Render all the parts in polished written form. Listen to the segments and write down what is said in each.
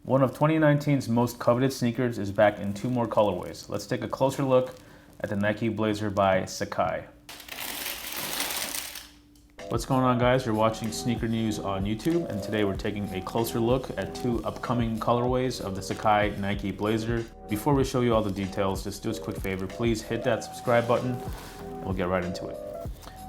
One of 2019's most coveted sneakers is back in two more colorways. Let's take a closer look at the Nike Blazer by Sacai. What's going on, guys? You're watching Sneaker News on YouTube, and today we're taking a closer look at two upcoming colorways of the Sacai Nike Blazer. Before we show you all the details, just do us a quick favor, please hit that subscribe button and we'll get right into it.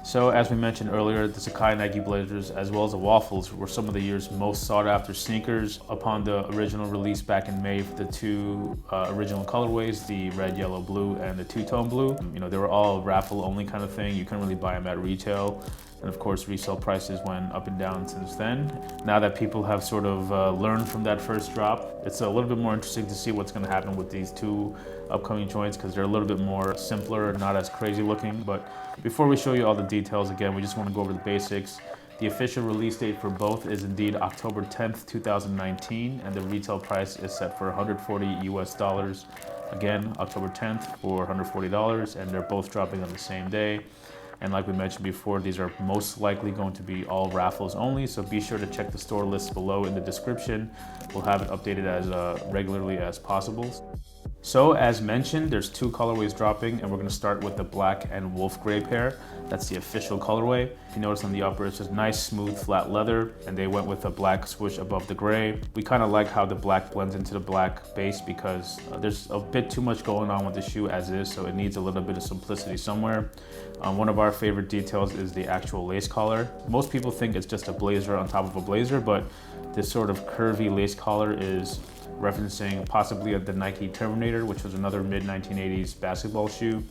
So as we mentioned earlier, the Sacai Nike Blazers as well as the Waffles were some of the year's most sought after sneakers. Upon the original release back in May for the two original colorways, the red, yellow, blue, and the two-tone blue, they were all raffle only kind of thing. You couldn't really buy them at retail. And of course, resale prices went up and down since then. Now that people have sort of learned from that first drop, it's a little bit more interesting to see what's going to happen with these two upcoming joints because they're a little bit more simpler, not as crazy looking. But before we show you all the details, again, we just want to go over the basics. The official release date for both is indeed October 10th, 2019, and the retail price is set for $140 US. Again, October 10th for $140, and they're both dropping on the same day. And like we mentioned before, these are most likely going to be all raffles only, so be sure to check the store list below in the description. We'll have it updated as regularly as possible. So as mentioned, there's two colorways dropping, and we're gonna start with the black and wolf gray pair. That's the official colorway. If you notice on the upper, it's just nice, smooth, flat leather, and they went with a black swoosh above the gray. We kind of like how the black blends into the black base because there's a bit too much going on with the shoe as is, so it needs a little bit of simplicity somewhere. One of our favorite details is the actual lace collar. Most people think it's just a blazer on top of a blazer, but this sort of curvy lace collar is referencing possibly the Nike Terminator, which was another mid-1980s basketball shoe.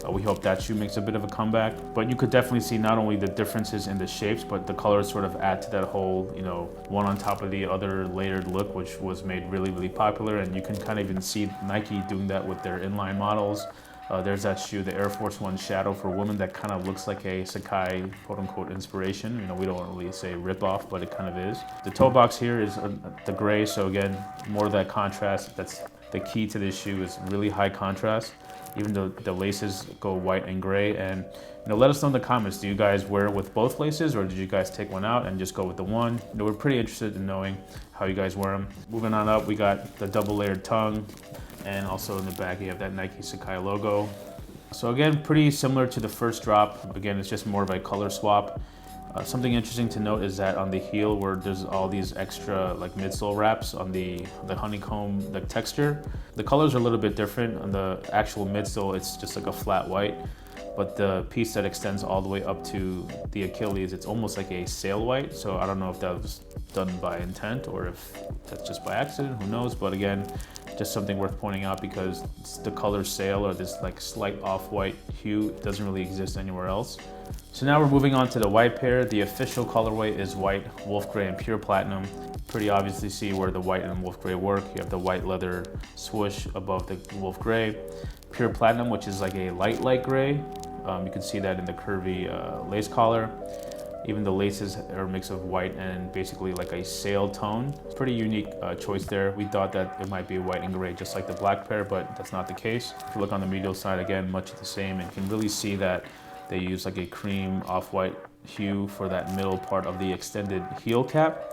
We hope that shoe makes a bit of a comeback. But you could definitely see not only the differences in the shapes, but the colors sort of add to that whole, one on top of the other layered look, which was made really, really popular. And you can kind of even see Nike doing that with their inline models. There's that shoe, the Air Force One Shadow for women, that kind of looks like a Sacai quote-unquote inspiration. We don't really say rip-off, but it kind of is. The toe box here is the gray, so again, more of that contrast. That's the key to this shoe, is really high contrast. Even though the laces go white and gray. And let us know in the comments, do you guys wear it with both laces, or did you guys take one out and just go with the one? We're pretty interested in knowing how you guys wear them. Moving on up, we got the double layered tongue. And also in the back, you have that Nike Sacai logo. So again, pretty similar to the first drop. Again, it's just more of a color swap. Something interesting to note is that on the heel, where there's all these extra like midsole wraps on the honeycomb texture, the colors are a little bit different. On the actual midsole, it's just like a flat white. But the piece that extends all the way up to the Achilles, it's almost like a sail white. So I don't know if that was done by intent or if that's just by accident, who knows? But again, just something worth pointing out because the color sail, or this like slight off-white hue, it doesn't really exist anywhere else. So now we're moving on to the white pair. The official colorway is white, wolf gray, and pure platinum. Pretty obviously see where the white and wolf gray work. You have the white leather swoosh above the wolf gray. Pure platinum, which is like a light gray. You can see that in the curvy lace collar. Even the laces are a mix of white and basically like a sail tone. It's a pretty unique choice there. We thought that it might be white and gray just like the black pair, but that's not the case. If you look on the medial side, again, much the same, and you can really see that they use like a cream off-white hue for that middle part of the extended heel cap.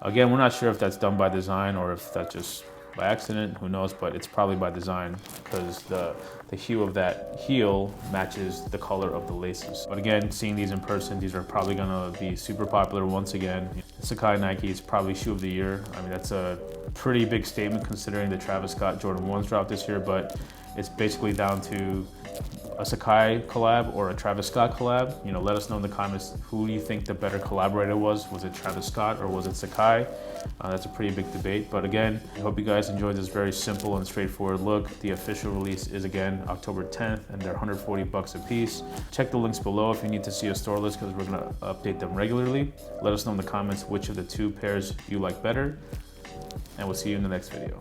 Again, we're not sure if that's done by design or if that's just by accident, who knows, but it's probably by design because the hue of that heel matches the color of the laces. But again, seeing these in person, these are probably gonna be super popular once again. Sacai Nike is probably shoe of the year. I mean, that's a pretty big statement considering the Travis Scott Jordan 1s dropped this year, but it's basically down to a Sacai collab or a Travis Scott collab. Let us know in the comments, who do you think the better collaborator was? Was it Travis Scott or was it Sacai? That's a pretty big debate. But again, I hope you guys enjoyed this very simple and straightforward look. The official release is again October 10th, and they're $140 a piece. Check the links below if you need to see a store list because we're gonna update them regularly. Let us know in the comments which of the two pairs you like better, and we'll see you in the next video.